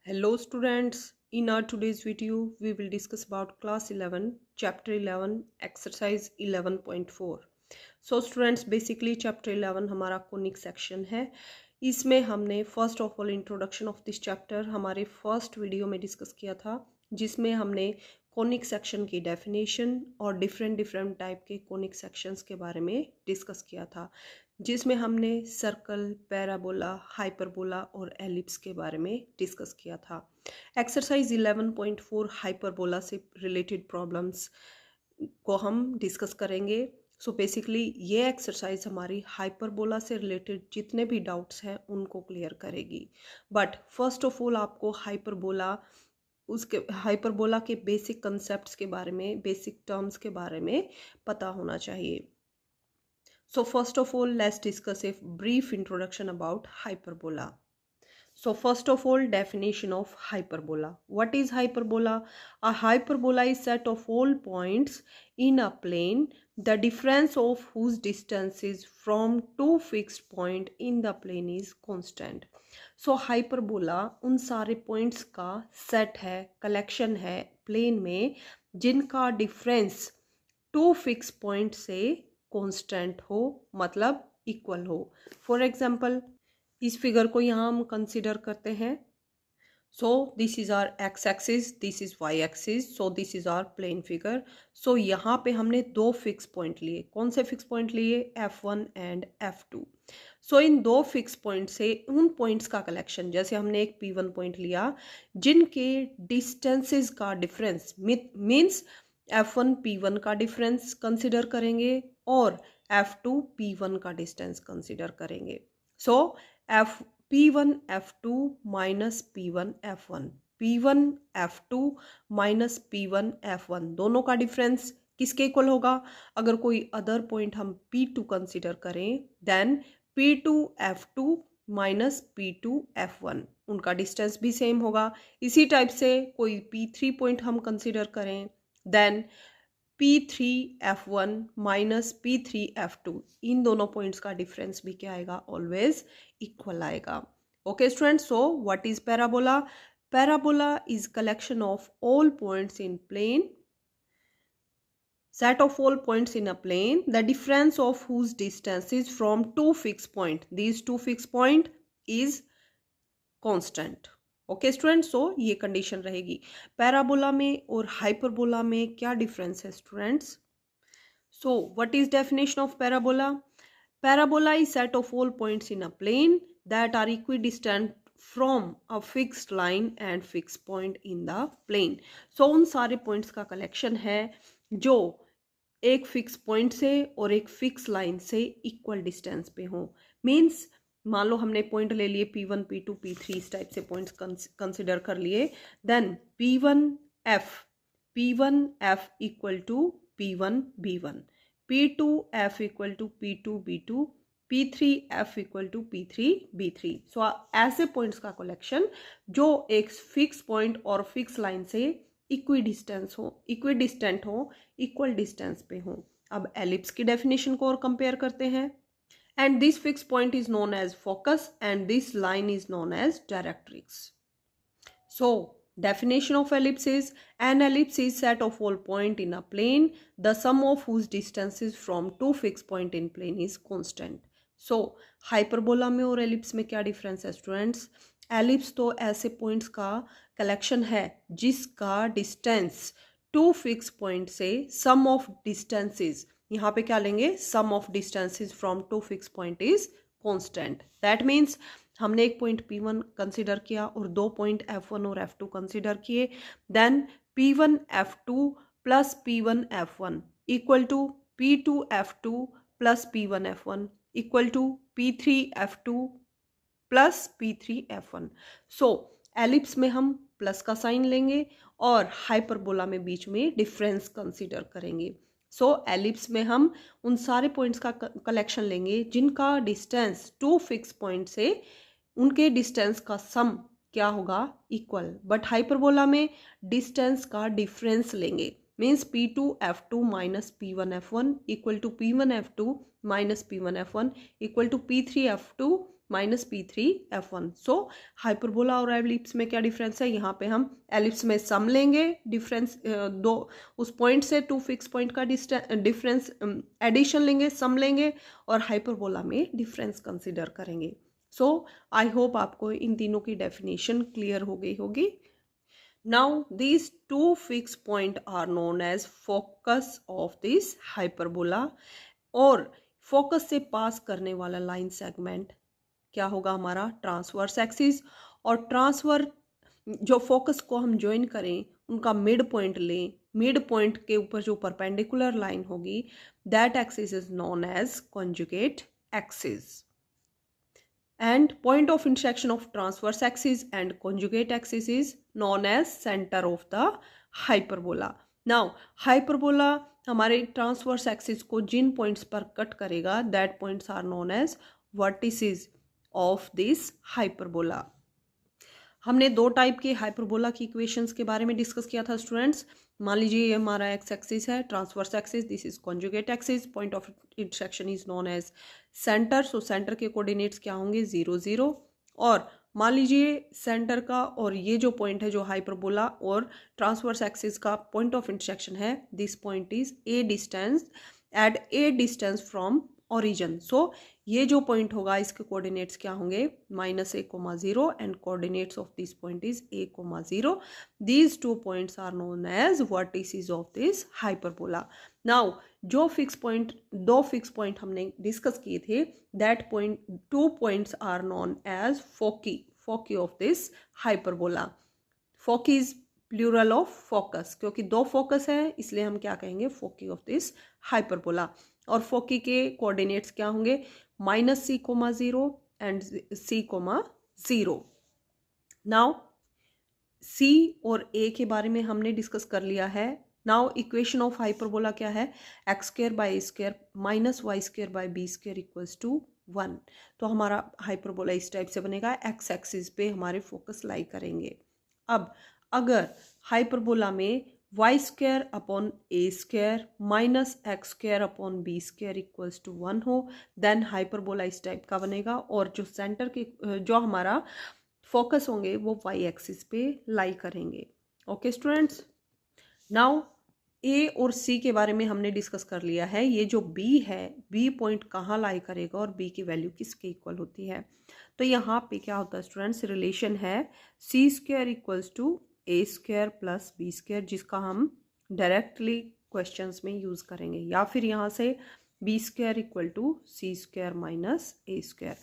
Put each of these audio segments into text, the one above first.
Hello students, in our today's video we will discuss about class 11 chapter 11 exercise 11.4. So students basically chapter 11 हमारा conic section है। इसमें हमने first of all introduction of this chapter हमारे first video में discuss किया था, जिसमें हमने कोनिक सेक्शन की डेफिनेशन और डिफरेंट टाइप के कोनिक सेक्शंस के बारे में डिस्कस किया था, जिसमें हमने सर्कल, पैराबोला, हाइपरबोला और एलिप्स के बारे में डिस्कस किया था। एक्सरसाइज 11.4 हाइपरबोला से रिलेटेड प्रॉब्लम्स को हम डिस्कस करेंगे। सो बेसिकली ये एक्सरसाइज हमारी हाइपरबोला से रिलेटेड जितने भी डाउट्स हैं उनको क्लियर करेगी। बट फर्स्ट ऑफ ऑल आपको हाइपरबोला के बेसिक कंसेप्ट्स के बारे में, बेसिक टर्म्स के बारे में पता होना चाहिए। So first of all, let's discuss a brief introduction about hyperbola. So first of all, definition of hyperbola. What is hyperbola? A hyperbola is set of all points in a plane, the difference of whose distances from two fixed point in the plane is constant. So hyperbola उन सारे points का set है, collection है plane में, जिनका difference to fix point से constant हो, मतलब इक्वल हो। फॉर एग्जांपल इस फिगर को यहाँ हम कंसीडर करते हैं। So this is our x axis, this is y axis, so this is our plane figure. So यहाँ पे हमने दो फिक्स पॉइंट लिए। कौन से फिक्स पॉइंट लिए? F1 and F2। सो इन दो फिक्स पॉइंट से उन पॉइंट्स का कलेक्शन, जैसे हमने एक P1 पॉइंट लिया जिनके डिस्टेंसेस का डिफरेंस मीन्स F1 P1 का डिफरेंस कंसिडर करेंगे और F2 P1 का डिस्टेंस कंसिडर करेंगे। सो P1 F2 minus P1 F1, P1 F2 minus P1 F1 दोनों का डिफरेंस किसके इक्वल होगा? अगर कोई अदर पॉइंट हम P2 कंसिडर करें then P2 F2 minus P2 F1, उनका डिस्टेंस भी सेम होगा। इसी टाइप से कोई P3 पॉइंट हम कंसिडर करें then P3 F1 minus P3 F2, इन दोनों पॉइंट्स का डिफरेंस भी क्या आएगा? ऑलवेज इक्वल आएगा। Okay students, so what is parabola? Parabola is collection of all points in plane, set of all points in a plane, the difference of whose distance is from two fixed point, these two fixed point is constant. Okay student, so ये कंडीशन रहेगी। Parabola में और hyperbola में क्या difference है students? So what is definition of parabola? Parabola is set of all points in a plane that are equidistant from a fixed line and fix point in the plane. So उन सारे points का collection है जो एक fix point से और एक fix line से इक्वल डिस्टेंस पे हो। मीन्स मान लो हमने पॉइंट ले लिए P1 P2 P3, इस टाइप से पॉइंट्स कंसिडर कर लिए। Then P1 F equal to P1 B1, P2 F equal to P2 B2, P3 F equal to P3 B3। So ऐसे पॉइंट्स का कलेक्शन जो एक फिक्स पॉइंट और फिक्स लाइन से इक्विडिस्टेंट हो, इक्वल डिस्टेंस पे हो। अब एलिप्स की डेफिनेशन को और कंपेयर करते हैं। And this fixed point is known as focus and this line is known as directrix. So definition of ellipse is, an ellipse is set of all point in a plane, the sum of whose distances from two fixed point in plane is constant. So hyperbola में और ellipse में क्या difference है students? ellipse तो ऐसे points का collection है जिसका distance two fixed point से sum of distances, यहाँ पे क्या लेंगे? Sum of distances from two fix point is constant. That means हमने एक पॉइंट P1 कंसिडर किया और दो पॉइंट F1 और F2 कंसिडर किए, then P1 F2 plus P1 F1 equal to P2 F2 plus P1 F1 equal to P3 F2 plus P3 F1। So ellipse में हम plus का साइन लेंगे और हाइपरबोला में बीच में डिफरेंस कंसिडर करेंगे। सो एलिप्स में हम उन सारे पॉइंट्स का कलेक्शन लेंगे जिनका डिस्टेंस टू फिक्स पॉइंट से उनके डिस्टेंस का सम क्या होगा? इक्वल। बट हाइपरबोला में डिस्टेंस का डिफरेंस लेंगे, means P2 F2 minus P1 F1 equal to P1 F2 minus P1 F1 equal to P3 F2 -P3F1। So hyperbola और ellipse में क्या डिफरेंस है, यहाँ पे हम एलिप्स में सम लेंगे, डिफरेंस दो उस पॉइंट से टू फिक्स पॉइंट का डिफरेंस एडिशन लेंगे, सम लेंगे, और हाइपरबोला में डिफरेंस कंसिडर करेंगे। सो आई होप आपको इन तीनों की डेफिनेशन क्लियर हो गई होगी। Now these two fixed points are known as focus of this hyperbola, और फोकस से पास करने वाला लाइन सेगमेंट क्या होगा हमारा ट्रांसवर्स एक्सिस, और ट्रांसफर जो फोकस को हम ज्वाइन करें उनका मिड पॉइंट लें, मिड पॉइंट के ऊपर जो परपेंडिकुलर लाइन होगी that axis is known as conjugate axis. And point of intersection of transverse axis and conjugate axis is known as center of the hyperbola. Now hyperbola हमारे transverse axis को जिन points पर cut करेगा that points are known as vertices of this hyperbola. हमने दो type के hyperbola की equations के बारे में डिस्कस किया था स्टूडेंट्स। मान लीजिए ये हमारा एक्स एक्सिस है, transverse axis, this is conjugate axis, point of intersection is known as centre. So centre के कोऑर्डिनेट्स क्या होंगे 0 0, और मान लीजिए सेंटर का और ये जो पॉइंट है जो हाइपरबोला और ट्रांसवर्स एक्सिस का पॉइंट ऑफ इंटरसेक्शन है, this point is a distance at a distance from origin. So ये जो पॉइंट होगा इसके कोऑर्डिनेट्स क्या होंगे -a,0 and coordinates of this point is a,0। These two points are known as vertices of this hyperbola. Now जो दो fix point हमने discuss किए थे that point two points are known as foci of this hyperbola. Foci is plural of focus, क्योंकि दो focus है इसलिए हम क्या कहेंगे फोकी ऑफ दिस हाइपरबोला। और फोकी के कोऑर्डिनेट्स क्या होंगे -c,0 and c,0। Now c और a के बारे में हमने डिस्कस कर लिया है। नाउ इक्वेशन ऑफ हाइपरबोला क्या है, x² by a² -y² by b² equals to 1। तो हमारा हाइपरबोला इस टाइप से बनेगा, x एक्सिस पे हमारे फोकस लाई करेंगे। अब अगर हाइपरबोला में y² upon a² minus x² upon b² equals to 1 हो देन हाइपरबोला इस टाइप का बनेगा, और जो सेंटर के जो हमारा फोकस होंगे वो y एक्सिस पे लाई करेंगे। ओके स्टूडेंट्स, नाउ a और c के बारे में हमने डिस्कस कर लिया है। ये जो b है, b पॉइंट कहाँ लाई करेगा और b की वैल्यू किसके इक्वल होती है। तो यहाँ पे क्या होता है स्टूडेंट्स, रिलेशन है c² equals to a² plus b², जिसका हम डायरेक्टली क्वेश्चंस में यूज करेंगे, या फिर यहाँ से b² equal to c² minus a²।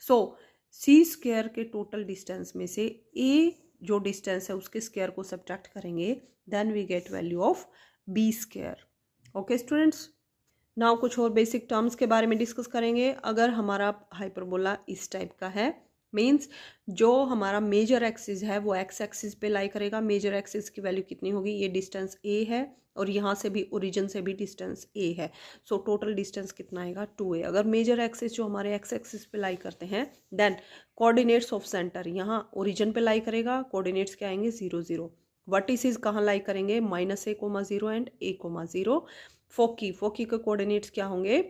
So c² के टोटल डिस्टेंस में से a जो डिस्टेंस है उसके स्क्वायर को सब्ट्रैक्ट करेंगे then we get value of b²। Okay students, now कुछ और बेसिक टर्म्स के बारे में डिस्कस करेंगे। अगर हमारा हाइपरबोला इस टाइप का है मीन्स जो हमारा मेजर एक्सिस है वो एक्स एक्सिस पे लाई करेगा। मेजर एक्सिस की वैल्यू कितनी होगी, ये डिस्टेंस a है और यहाँ से भी ओरिजिन से भी डिस्टेंस a है। सो टोटल डिस्टेंस कितना आएगा 2a। अगर मेजर एक्सिस जो हमारे एक्स एक्सिस पे लाई करते हैं देन कोऑर्डिनेट्स ऑफ सेंटर यहाँ ओरिजिन पे लाई करेगा, कोऑर्डिनेट्स क्या आएंगे 0 0। वर्टिसेस कहाँ लाई करेंगे -a,0 एंड a,0। फोकी के कोऑर्डिनेट्स क्या होंगे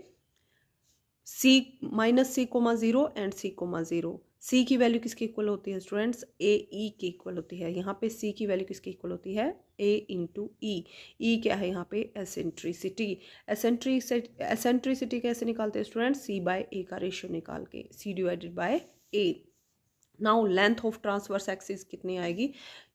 -c,0 एंड c,0। c की वैल्यू किसकी इक्वल होती है स्टूडेंट्स, ae की इक्वल होती है। यहाँ पे c की वैल्यू किसकी इक्वल होती है a इंटू ई। ई क्या है यहाँ पे एसेंट्रिसिटी। एसेंट्रिसिटी कैसे निकालते हैं स्टूडेंट्स, c बाय a का रेशियो निकाल के, c divided by a। Now length of transverse axis कितनी आएगी,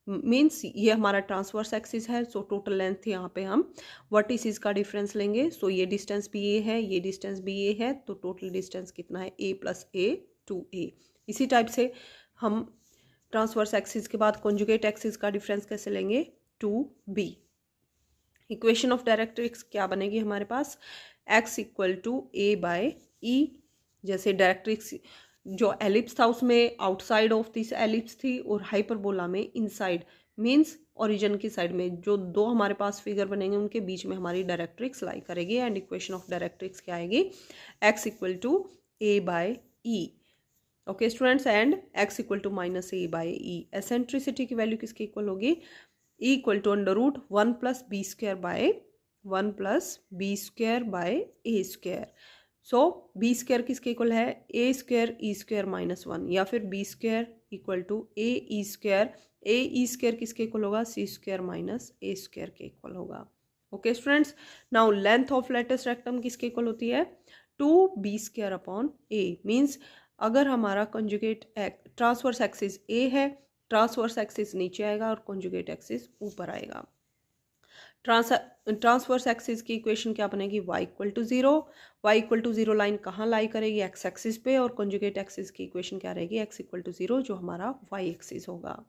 मीन्स ये हमारा ट्रांसवर्स एक्सिस है। सो टोटल लेंथ यहाँ पे हम वर्टिसेस का डिफरेंस लेंगे। सो ये डिस्टेंस भी a है, ये डिस्टेंस भी a है, तो टोटल डिस्टेंस कितना है a प्लस a 2a। इसी टाइप से हम ट्रांसवर्स एक्सिस के बाद कॉन्जुगेट एक्सिस का डिफरेंस कैसे लेंगे 2b। इक्वेशन ऑफ डायरेक्ट्रिक्स क्या बनेगी हमारे पास, x equal to a by e। जैसे डायरेक्ट्रिक्स जो एलिप्स था उसमें आउटसाइड ऑफ दिस एलिप्स थी और हाइपरबोला में इनसाइड मींस ओरिजिन की साइड में, जो दो हमारे पास फिगर बनेंगे उनके बीच में हमारी डायरेक्ट्रिक्स लाई करेगी। एंड इक्वेशन ऑफ डायरेक्ट्रिक्स क्या आएगी, x equal to a by e। Okay students, and x equal to -a by e। Eccentricity की वैल्यू किसके इक्वल होगी, e equal to √1 plus b² by a²। So B square किसके equal है, ए square E square minus 1, या फिर B square equal to A E square किसके equal होगा, C square minus A square के इक्वल होगा। Okay students, now length of latus rectum किसके equal होती है, 2b² अपॉन ए। मीन्स अगर हमारा कंजुगेट ट्रांसवर्स एक्सिस ए है, ट्रांसवर्स एक्सिस नीचे आएगा और कंजुगेट एक्सिस ऊपर आएगा। ट्रांसवर्स एक्सिस की इक्वेशन क्या बनेगी, y equal to 0, y equal to 0 line कहाँ लाई करेगी, x एक्सिस पे, और कंजुगेट एक्सिस की इक्वेशन क्या रहेगी, x इक्वल टू 0 जो हमारा y एक्सिस होगा।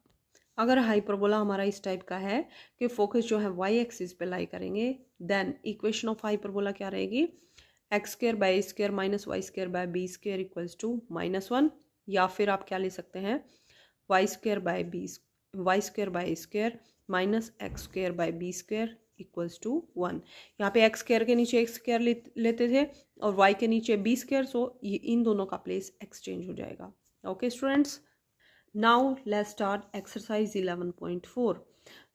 अगर हाइपरबोला हमारा इस टाइप का है कि फोकस जो है y एक्सिस पे लाई करेंगे, देन इक्वेशन ऑफ हाइपरबोला क्या रहेगी, x² by a square minus y² by b square equals to -1, या फिर आप क्या ले सकते हैं, y² by a square minus x² by b square equals to 1। यहाँ पे x² के नीचे x² लेते थे और y के नीचे b स्क्वायर, सो इन दोनों का प्लेस एक्सचेंज हो जाएगा। Okay students, now let's start exercise 11.4.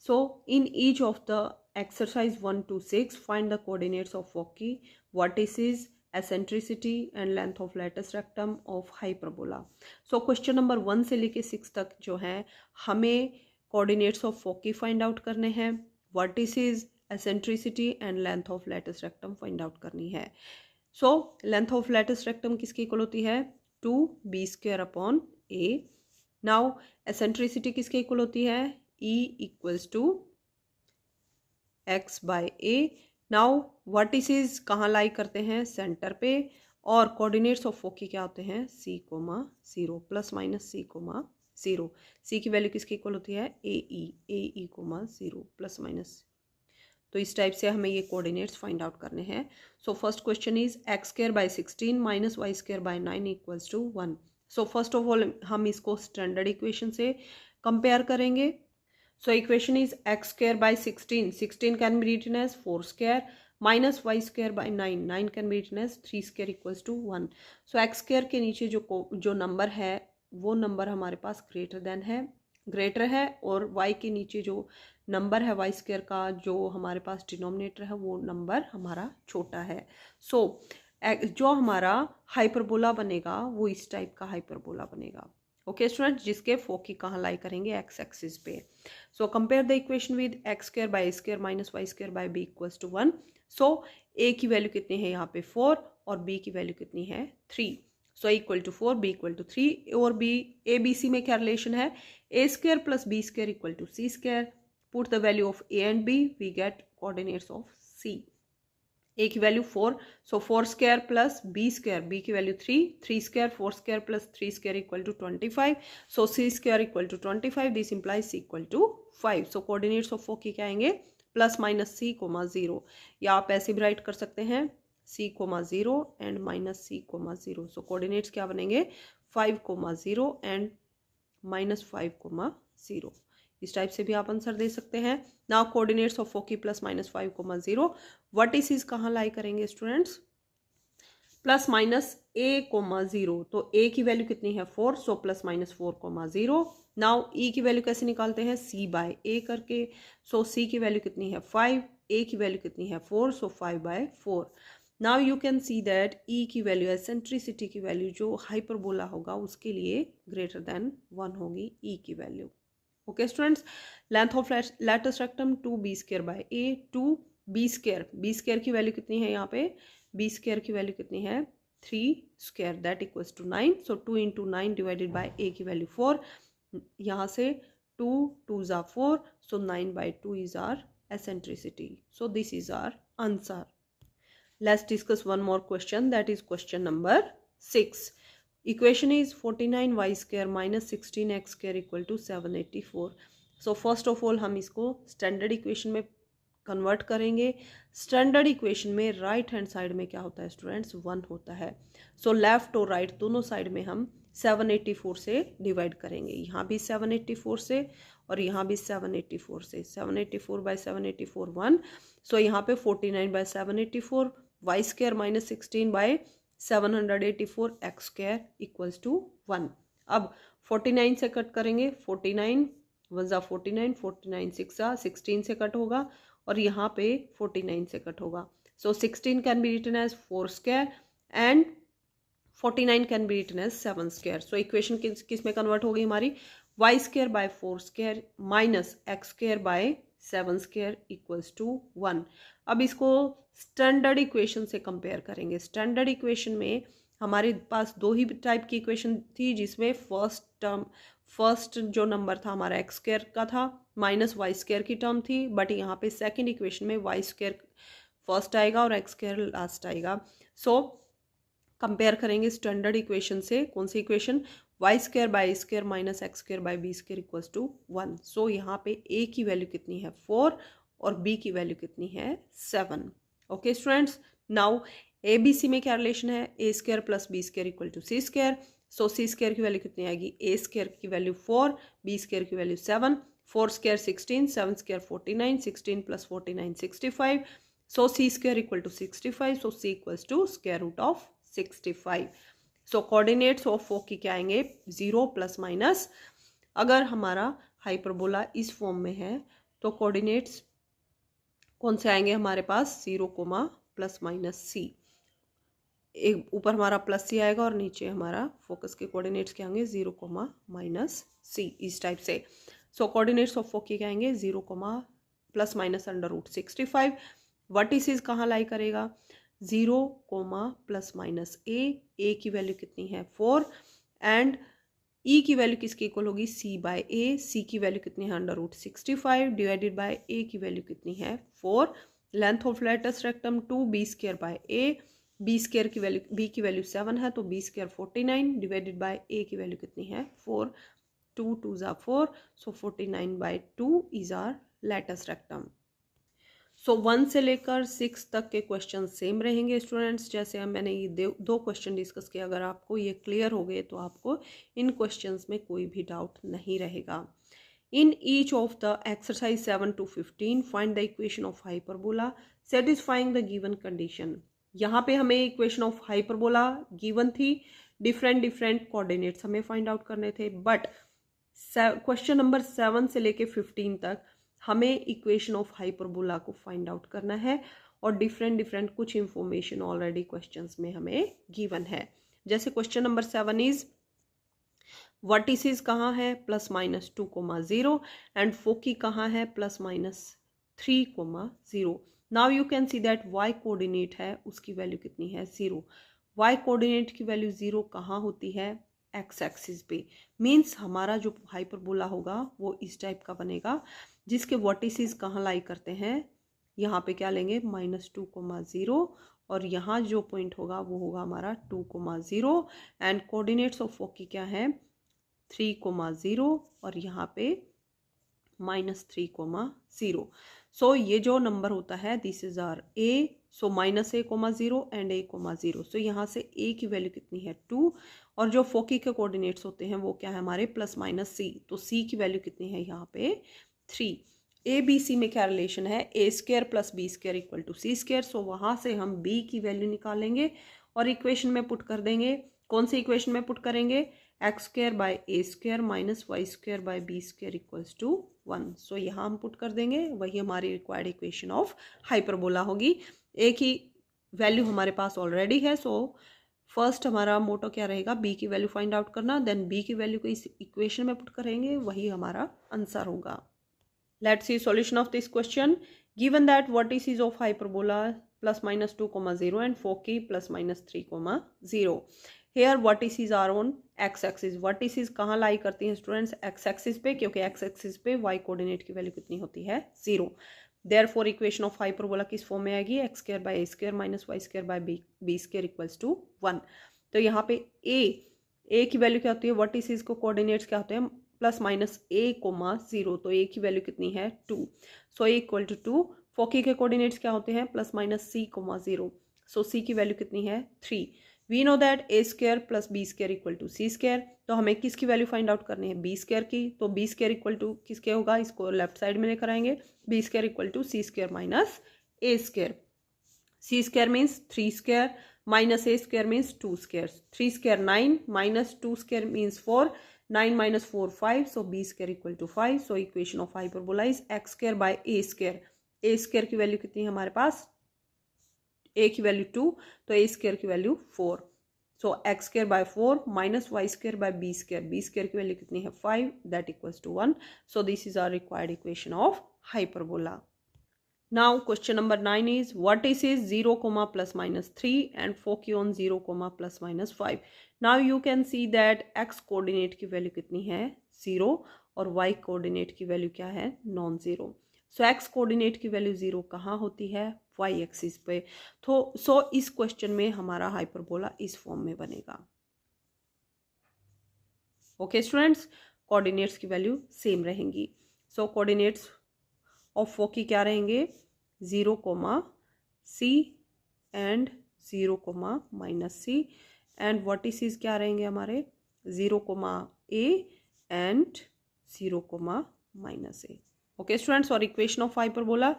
so in each of the exercise 1 to 6 find the coordinates of foci, vertices, eccentricity and length of latus rectum of hyperbola. so question number 1 से लेके 6 तक जो है हमें coordinates of foci find out करने हैं, vertices, eccentricity and length of latus rectum find out करनी है। so length of latus rectum किसकी इक्वल होती है, 2b² upon a। Now eccentricity किसके इक्वल होती है, E equals to x by a। Now vertices कहाँ लाई करते हैं, सेंटर पे, और कोऑर्डिनेट्स ऑफ फोकी क्या होते हैं, c, 0 plus minus c, 0। c की वैल्यू किसके इक्वल होती है, ae, 0 प्लस माइनस। तो इस टाइप से हमें ये कोऑर्डिनेट्स फाइंड आउट करने हैं। So first question is x² by 16 minus y² by 9 equals to 1। So first of all हम इसको स्टैंडर्ड इक्वेशन से कंपेयर करेंगे। So equation is x² by 16 can be written as 4² minus y² by 9 can be written as 3² equals to 1। सो x² के नीचे जो number है वो नंबर हमारे पास ग्रेटर है, और y के नीचे जो नंबर है y² का जो हमारे पास डिनोमिनेटर है वो नंबर हमारा छोटा है। सो जो हमारा हाइपरबोला बनेगा वो इस टाइप का हाइपरबोला बनेगा। ओके स्टूडेंट, जिसके फोकी कहाँ लाई करेंगे, x एक्सिस पे। So compare the equation with x² by a² minus y² by b equals to 1। So a की वैल्यू कितनी है यहाँ पे 4 और b की वैल्यू कितनी है 3। So equal to 4, b equal to 3, और b a b c में क्या रिलेशन है, a² plus b² equal to c²। Put the value of a and b, we get coordinates of c। a की value 4, so 4² plus b², b की value 3² 4² plus 3² equal to 25, so c² equal to 25, this implies c equal to 5। So coordinates of foci क्या आएंगे, plus minus c, 0, या आप ऐसे भी right कर सकते हैं c, 0 and minus c, 0। So coordinates क्या बनेंगे, 5, 0 एंड माइनस 5, 0। इस टाइप से भी आप आंसर दे सकते हैं। Now coordinates of foci plus minus 5, 0। Vertices कहाँ लाई करेंगे स्टूडेंट्स, प्लस माइनस a, 0। तो a की वैल्यू कितनी है 4, so plus minus 4, 0। Now e की वैल्यू कैसे निकालते हैं, c बाय a करके। सो c की वैल्यू कितनी है 5, a की वैल्यू कितनी है 4, so 5 by 4। Now you can see that e की वैल्यू, एसेंट्रिसिटी की वैल्यू जो हाइपरबोला होगा उसके लिए ग्रेटर देन 1 होगी e की value. Okay students, length of latus rectum 2b² by a, 2b², की वैल्यू कितनी है यहाँ पे, b² की वैल्यू कितनी है 3², that equals to 9। So 2 × 9 divided by a की वैल्यू 4, यहाँ से 2 2s are 4, so 9 by 2 is our eccentricity. So this is our answer. Let's discuss one more question, that is question number 6। Equation is 49y² minus 16x² equal to 784। So first of all हम इसको standard equation में convert करेंगे। Standard equation में right hand side में क्या होता है students, 1 होता है। सो लेफ्ट और राइट दोनों साइड में हम 784 से डिवाइड करेंगे, यहाँ भी 784 से और यहाँ भी 784 से। 784 बाई 784 1, सो यहाँ पे 49 by 784, y² minus 16 by 784 x² equals to 1। अब 49 से कट करेंगे, 49 1 जा 49, 49 6 जा 16 से कट होगा, और यहाँ पे 49 से कट होगा। So 16 can be written as 4² and 49 can be written as 7 square. So equation किस में कन्वर्ट होगी हमारी, Y square by 4 square minus x square by 7 square equals to 1. अब इसको स्टैंडर्ड इक्वेशन से कंपेयर करेंगे. स्टैंडर्ड इक्वेशन में हमारे पास दो ही टाइप की इक्वेशन थी, जिसमें फर्स्ट जो नंबर था हमारा एक्स स्क्वायर का था माइनस वाई स्क्वायर की टर्म थी. बट यहाँ पे सेकेंड इक्वेशन में वाई स्क्वायर फर्स्ट आएगा और एक्स स्क्वायर लास्ट आएगा. सो कंपेयर करेंगे स्टैंडर्ड इक्वेशन से. कौन सी equation, y square by square minus x square by b square equals to 1. So यहाँ पे ए की वैल्यू कितनी है 4 और बी की वैल्यू कितनी है 7. Okay students, now a b c में क्या रिलेशन है, ए square plus B square equal to C square. So c square की वैल्यू कितनी आएगी, ए स्क्वायर की वैल्यू 4, बी स्क्वायर की value 7, 4 square 16, 7 square 49, 16 plus 49 65. So c square equal to 65. So c equals to square root of 65. So coordinates of foci क्या आएंगे, 0 plus minus. अगर हमारा hyperbola इस फॉर्म में है तो कोऑर्डिनेट्स कौन से आएंगे हमारे पास, 0 कोमा प्लस माइनस सी. एक ऊपर हमारा प्लस सी आएगा और नीचे हमारा फोकस के कोऑर्डिनेट्स क्या आएंगे, 0 कोमा माइनस सी, इस टाइप से. सो कोऑर्डिनेट्स ऑफ फोकी क्या आएंगे, 0 comma plus minus under root 65. Vertices कहाँ लाई करेगा, 0 कोमा प्लस माइनस ए की वैल्यू कितनी है 4 एंड ई की वैल्यू किसकी इक्वल होगी, सी बाय ए. सी की वैल्यू कितनी है under root 65 divided by a की वैल्यू कितनी है 4. Length of latus rectum 2 b square by a. B square की वैल्यू, बी की वैल्यू 7 है तो b square 49 divided by a की वैल्यू कितनी है 4. 2 2 ज़ा 4. So 49 by 2 is our latus rectum. So 1 से लेकर 6 तक के क्वेश्चन सेम रहेंगे स्टूडेंट्स. जैसे हम मैंने ये दो क्वेश्चन डिस्कस किए, अगर आपको ये क्लियर हो गए तो आपको इन क्वेश्चंस में कोई भी डाउट नहीं रहेगा. In each of the exercise 7 to 15 find the equation of hyperbola satisfying the given condition. यहाँ पे हमें इक्वेशन ऑफ हाइपरबोला गिवन थी, डिफरेंट कोऑर्डिनेट्स हमें फाइंड आउट करने थे. बट क्वेश्चन नंबर 7 से लेके 15 तक हमें इक्वेशन ऑफ हाइपरबोला को फाइंड आउट करना है और डिफरेंट कुछ इंफॉर्मेशन ऑलरेडी क्वेश्चंस में हमें गिवन है. जैसे क्वेश्चन नंबर 7 इज वर्टिसेस कहाँ है, plus minus 2 comma 0 and foci कहाँ है, plus minus 3 comma 0. Now you can see that Y coordinate है उसकी वैल्यू कितनी है 0. वाई कोऑर्डिनेट की वैल्यू 0 कहाँ होती है, एक्स एक्सिस पे. मीन्स हमारा जो हाइपरबोला होगा वो इस टाइप का बनेगा जिसके वर्टिसेस कहाँ लाई करते हैं, यहाँ पे क्या लेंगे -2 कोमा 0 और यहाँ जो पॉइंट होगा वो होगा हमारा 2 comma 0 and coordinates of foci क्या है 3 कोमा 0 और यहाँ पे -3 कोमा 0. सो ये जो नंबर होता है this is our A. So -a comma 0 and a comma 0. So यहाँ से a की वैल्यू कितनी है 2 और जो फोकी के कोऑर्डिनेट्स होते हैं वो क्या है हमारे प्लस माइनस c. तो c की वैल्यू कितनी है यहाँ पे 3. ए बी सी में क्या रिलेशन है, ए square plus B square equal to C square. So वहाँ से हम b की वैल्यू निकालेंगे और इक्वेशन में पुट कर देंगे. कौन सी इक्वेशन में पुट करेंगे, X square by A square minus Y square by B square equals to 1. So यहाँ हम पुट कर देंगे, वही हमारी रिक्वायर्ड इक्वेशन ऑफ हाइपरबोला होगी. ए की वैल्यू हमारे पास ऑलरेडी है. सो फर्स्ट हमारा मोटो क्या रहेगा, बी की वैल्यू फाइंड आउट करना, देन बी की वैल्यू को इस इक्वेशन में पुट करेंगे, वही हमारा आंसर होगा. Let's see solution of this question. Given that vertices of hyperbola plus minus 2 comma 0 and foci plus minus 3 comma 0. Here vertices are on x axis. Vertices कहाँ लाई करती हैं स्टूडेंट्स, x axis पे, क्योंकि x axis पे y coordinate की value कितनी होती है 0. Therefore इक्वेशन ऑफ हाइपरबोला किस फॉर्म में आएगी, x square by a square minus y square by b square equals to 1. तो यहाँ पे a की वैल्यू क्या होती है, वर्टिसेस को कोऑर्डिनेट्स क्या होते हैं प्लस माइनस a कोमा 0. तो a की वैल्यू कितनी है 2. So a equal to 2. Foci के कोऑर्डिनेट्स क्या होते हैं plus minus c comma 0. So c की वैल्यू कितनी है 3. We know that a square plus b square equal to c square. तो हमें किसकी वैल्यू फाइंड आउट करनी है, b स्क्वायर की. तो b स्क्वायर इक्वल टू किसके होगा, इसको लेफ्ट साइड में लेकर आएंगे, b square equal to c square minus a square. c square means 3 square minus a square means 2 square. 3 square 9 minus 2 square means 4. 9 minus 4 5. So b square equal to 5. So equation of hyperbola is x square by a square. a square की value कितनी है हमारे पास a की value 2, तो a square की value 4। So x square by 4 minus Y square by B square की value कितनी है 5, that equals to 1। So this is our required equation of hyperbola. Now question number 9 is what is 0 comma plus minus 3 and foci on 0 comma plus minus 5. Now you can see that x coordinate की value कितनी है 0 और y coordinate की value क्या है non zero. सो x coordinate की value 0 कहाँ होती है y एक्सिस पे। तो सो इस क्वेश्चन में हमारा हाइपरबोला इस फॉर्म में बनेगा। ओके स्टूडेंट्स, कोऑर्डिनेट्स की वैल्यू सेम रहेंगी। सो कोऑर्डिनेट्स ऑफ फोकी क्या रहेंगे 0 comma c and 0 comma minus c, and vertices क्या रहेंगे हमारे 0 comma a and 0 comma minus a. Okay students, और equation of hyperbola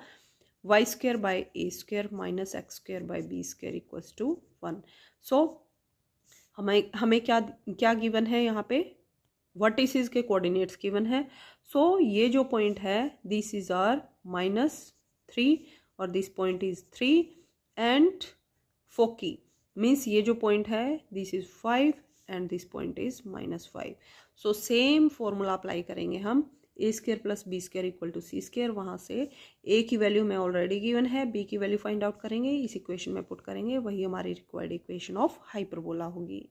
y square by A square minus x square by B square equals to 1। So हमें क्या क्या given है यहाँ पे वर्टिसेस के कोऑर्डिनेट्स गिवन है। सो ये जो पॉइंट है दिस इज आर -3 और this point is 3 and foci means ये जो पॉइंट है this is 5 and this point is -5। So same formula apply करेंगे हम a square plus B square equal to C square. वहाँ से ए की वैल्यू में ऑलरेडी गिवन है, बी की वैल्यू फाइंड आउट करेंगे, इस इक्वेशन में पुट करेंगे, वही हमारी रिक्वायर्ड इक्वेशन ऑफ हाइपरबोला होगी।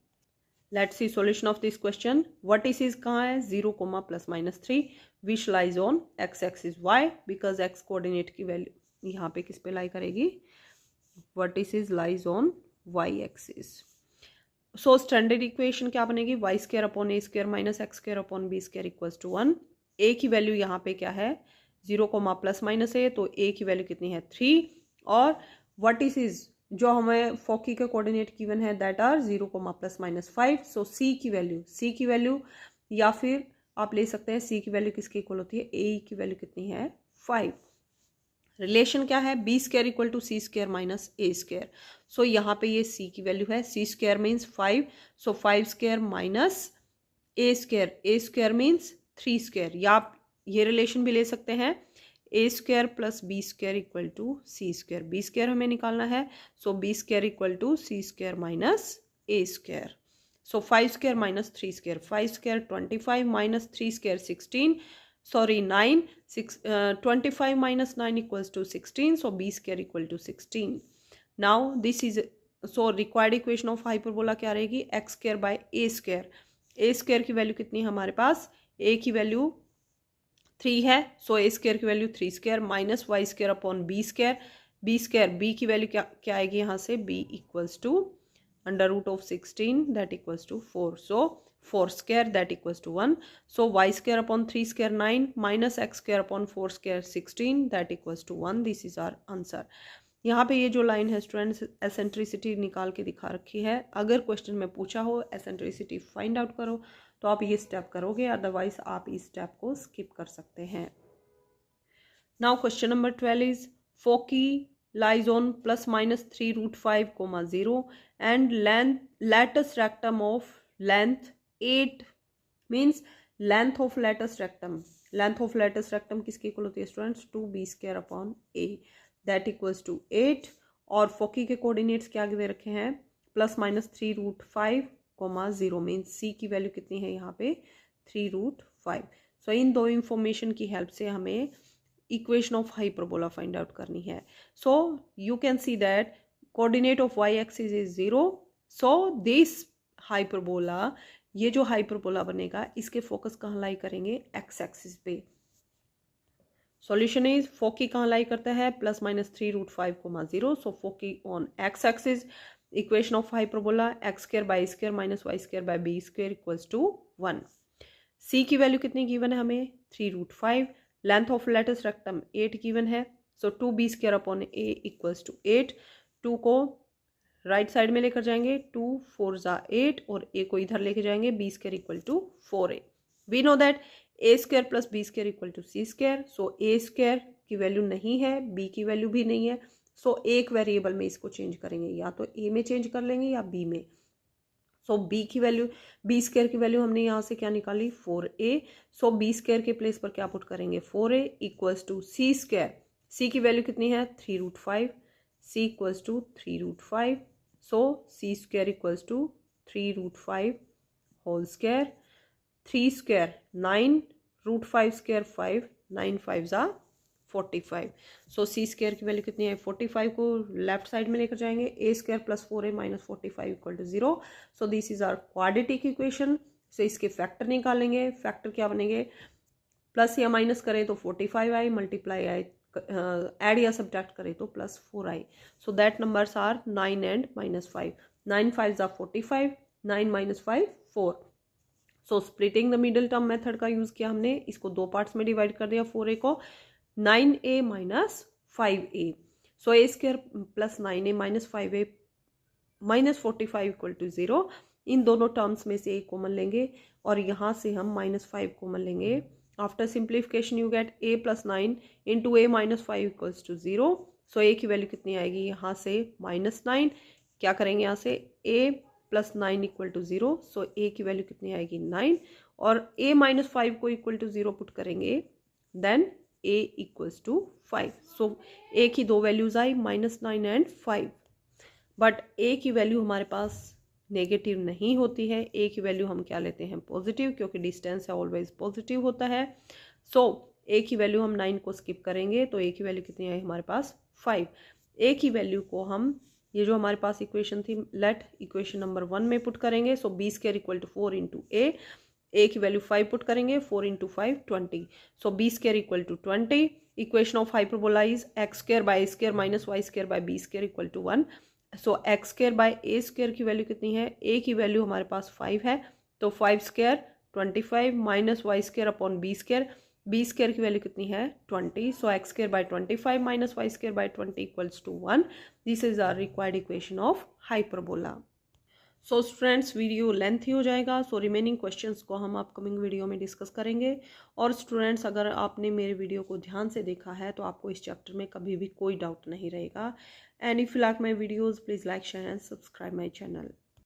Let's see solution of this question. Vertices कहाँ है 0 comma plus minus 3 which lies on x axis y, because x coordinate की वैल्यू यहाँ पे किस पे लाई करेगी vertices lies on y axis. So standard equation क्या बनेगी y square upon a square minus x square upon B square equals to 1। A की value यहाँ पे क्या है 0 कोमा प्लस माइनस ए, तो ए की वैल्यू कितनी है 3 और वर्टिसेस जो हमें फोकी के कोऑर्डिनेट गिवन है that are 0 comma plus minus 5। सो सी की वैल्यू या फिर आप ले सकते हैं सी की वैल्यू किसकी इक्वल होती है ए की वैल्यू कितनी है 5। रिलेशन क्या है B square equal to C square minus A square. So यहाँ पे ये सी की वैल्यू है C square means 5, so 5 square minus A square means 3 square, या आप ये रिलेशन भी ले सकते हैं A square plus B square equal to C square. B square हमें निकालना है, so B square equal to C square minus A square. So 5 square minus 3 square, 5 square 25 minus 3 square 16, sorry 9, 25 minus 9 equals to 16, so B square equal to 16। Now this is so required equation of hyperbola क्या रहेगी x square by A square. A square की value कितनी है हमारे पास a की value 3 है, so a square की value 3 square minus Y square upon B square b की वैल्यू क्या आएगी यहाँ से b equals to under root of 16 that equals to 4, so 4 square that equals to 1। So y square upon 3 square 9 minus x square upon 4 square 16 that equals to 1। This is our answer. यहाँ पे ये जो line है students eccentricity निकाल के दिखा रखी है। अगर क्वेश्चन में पूछा हो एसेंट्रिसिटी फाइंड आउट करो तो आप ये स्टेप करोगे, अदरवाइज आप इस स्टेप को स्किप कर सकते हैं। Now question number 12 is foci lies on plus minus 3 root 5 comma 0 and latus rectum of length 8 means length of latus rectum किसकी इक्वल होती है students 2b square upon a that equals to 8। और foci के coordinates क्या दे रखे हैं plus minus 3 root 5 comma 0 means c की वैल्यू कितनी है यहाँ पे 3 रूट 5। सो इन दो इंफॉर्मेशन की हेल्प से हमें equation of hyperbola find out करनी है। So you can see that coordinate of y axis is 0, so this hyperbola ये जो हाइपरबोला बनेगा इसके फोकस कहाँ लाई करेंगे एक्स एक्सिस पे। सॉल्यूशन इज फोकी कहाँ लाई करता है plus minus 3 root 5 comma 0, so foci on x axis. Equation of hyperbola x square by square minus Y square by b square equals to 1। सी की value कितनी given है हमें 3 root 5, length of latus rectum 8 given है, सो 2b square upon A equals to 8। 2 को right side में लेकर जाएंगे 2 4 ज़ा 8 और a को इधर लेके जाएंगे b square equal to 4a। We know that a square plus b square equal to c square, so a square की वैल्यू नहीं है b की वैल्यू भी नहीं है, सो एक वेरिएबल में इसको चेंज करेंगे, या तो a में चेंज कर लेंगे या b में। सो b की वैल्यू b स्क्वायर की वैल्यू हमने यहाँ से क्या निकाली 4a, सो b स्क्वायर के प्लेस पर क्या पुट करेंगे 4a equals to c square. c की वैल्यू कितनी है 3 root 5, c equals to 3√5. So c square equals to 3√5 whole square. 3 square 9, √5 square 5, 9 5s are 45. So c square की वैल्यू कितनी है 45 को लेफ्ट साइड में लेकर जाएंगे a square plus 4a minus 45 equal to 0. So this is our quadratic equation. So इसके factor निकालेंगे. Factor क्या बनेंगे प्लस या माइनस करें तो 45 आए, मल्टीप्लाई आए ऐड या सब्ट्रैक्ट करें तो प्लस 4 आए. So that numbers are 9 and -5. 9 5s are 45, 9 minus 5 4. So splitting the middle term method का यूज किया हमने. इसको दो पार्ट्स में डिवाइड कर दिया 4a को. 9a minus 5a. So a square plus 9a minus 5a minus 45 equal to 0. इन दोनों टर्म्स में से a कॉमन लेंगे और यहाँ से हम -5 कॉमन लेंगे. After simplification you get a plus 9 into a minus 5 equals to 0. So a की वैल्यू कितनी आएगी यहाँ से -9. क्या करेंगे यहाँ से a plus 9 equal to 0. So a की वैल्यू कितनी आएगी 9 और a माइनस 5 को इक्वल टू 0 पुट करेंगे then a equals to 5. So a की दो वैल्यूज आई -9 एंड 5. बट a की वैल्यू हमारे पास नेगेटिव नहीं होती है. a की वैल्यू हम क्या लेते हैं पॉजिटिव, क्योंकि डिस्टेंस है ऑलवेज पॉजिटिव होता है. सो a की वैल्यू हम 9 को स्किप करेंगे तो a की वैल्यू कितनी आई हमारे पास 5. a की वैल्यू को हम ये जो हमारे पास इक्वेशन थी लेट इक्वेशन नंबर 1 में पुट करेंगे. So b square equal to 4 into a की वैल्यू 5 पुट करेंगे. 4 into 5 20. So b square equal to 20. Equation of hyperbola is x square by A square minus Y square by B square equal to 1. So x square by A square की value कितनी है a की value हमारे पास 5 है तो 5 square 25 minus Y square upon B square. B square की value कितनी है 20. So x square by 25 minus Y square by 20 equals to 1. This is our required equation of hyperbola. So students video lengthy हो जाएगा. So remaining questions को हम upcoming video में discuss करेंगे. और स्टूडेंट्स अगर आपने मेरे वीडियो को ध्यान से देखा है तो आपको इस चैप्टर में कभी भी कोई डाउट नहीं रहेगा. And if you like my videos please like share and subscribe my channel.